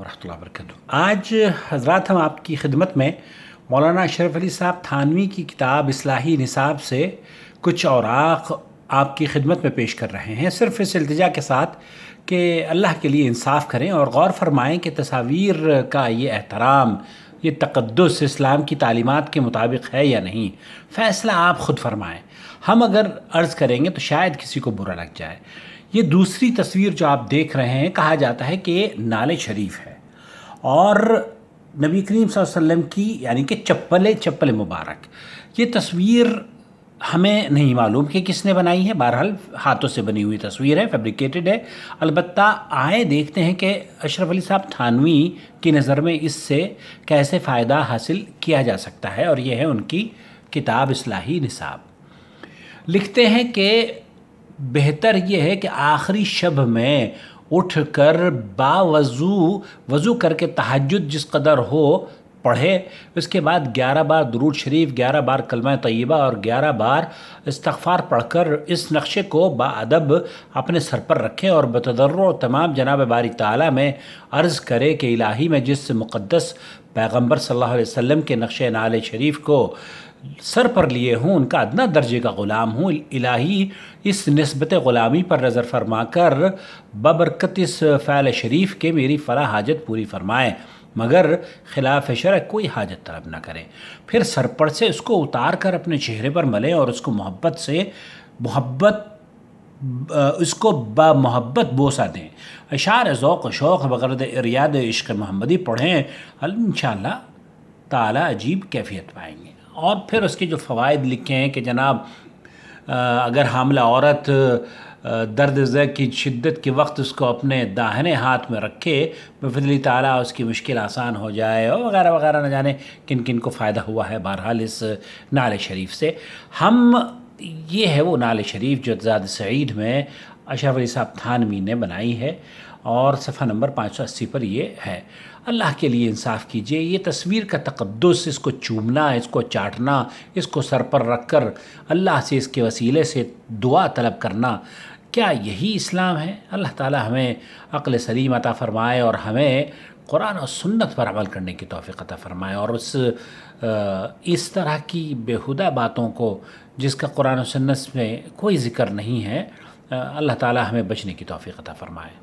ورحمۃ اللہ وبرکاتہ۔ آج حضرات ہم آپ کی خدمت میں مولانا اشرف علی صاحب تھانوی کی کتاب اصلاحی نصاب سے کچھ اوراق آپ کی خدمت میں پیش کر رہے ہیں، صرف اس التجا کے ساتھ کہ اللہ کے لیے انصاف کریں اور غور فرمائیں کہ تصاویر کا یہ احترام، یہ تقدس اسلام کی تعلیمات کے مطابق ہے یا نہیں۔ فیصلہ آپ خود فرمائیں، ہم اگر عرض کریں گے تو شاید کسی کو برا لگ جائے۔ یہ دوسری تصویر جو آپ دیکھ رہے ہیں، کہا جاتا ہے کہ یہ نعل شریف ہے اور نبی کریم صلی اللہ علیہ وسلم کی یعنی کہ چپل مبارک۔ یہ تصویر ہمیں نہیں معلوم کہ کس نے بنائی ہے، بہرحال ہاتھوں سے بنی ہوئی تصویر ہے، فیبریکیٹڈ ہے۔ البتہ آئے دیکھتے ہیں کہ اشرف علی صاحب تھانوی کی نظر میں اس سے کیسے فائدہ حاصل کیا جا سکتا ہے، اور یہ ہے ان کی کتاب اصلاحی نصاب۔ لکھتے ہیں کہ بہتر یہ ہے کہ آخری شب میں اٹھ کر وضو کر کے تہجد جس قدر ہو پڑھے، اس کے بعد 11 بار درود شریف، 11 بار کلمہ طیبہ اور 11 بار استغفار پڑھ کر اس نقشے کو باادب اپنے سر پر رکھے اور بتضرع تمام جناب باری تعالیٰ میں عرض کرے کہ الہی میں جس مقدس پیغمبر صلی اللہ علیہ وسلم کے نقش نعل شریف کو سر پر لیے ہوں، ان کا ادنا درجے کا غلام ہوں، الہی اس نسبت غلامی پر نظر فرما کر ببرکت اس فعل شریف کے میری فلاں حاجت پوری فرمائے، مگر خلاف شرع کوئی حاجت طلب نہ کریں۔ پھر سر پر سے اس کو اتار کر اپنے چہرے پر ملیں اور اس کو محبت بوسہ دیں، اشعار ذوق و شوق بغرض ریاد عشق محمدی پڑھیں، انشاءاللہ تعالی عجیب کیفیت پائیں گے۔ اور پھر اس کے جو فوائد لکھے ہیں کہ جناب اگر حاملہ عورت درد ذہ کی شدت کے وقت اس کو اپنے داہنے ہاتھ میں رکھے، بفضل تعالیٰ اس کی مشکل آسان ہو جائے، اور وغیرہ وغیرہ، نہ جانے کن کن کو فائدہ ہوا ہے بہرحال اس نعل شریف سے۔ یہ ہے وہ نعل شریف جو زاد سعید میں اشرف علی صاحب تھانوی نے بنائی ہے، اور صفحہ نمبر 580 پر یہ ہے۔ اللہ کے لیے انصاف کیجئے، یہ تصویر کا تقدس، اس کو چومنا، اس کو چاٹنا، اس کو سر پر رکھ کر اللہ سے اس کے وسیلے سے دعا طلب کرنا، کیا یہی اسلام ہے؟ اللہ تعالی ہمیں عقل سلیم عطا فرمائے اور ہمیں قرآن و سنت پر عمل کرنے کی توفیق عطا فرمائے، اور اس طرح کی بیہودہ باتوں کو جس کا قرآن و سنت میں کوئی ذکر نہیں ہے، اللہ تعالی ہمیں بچنے کی توفیق عطا فرمائے۔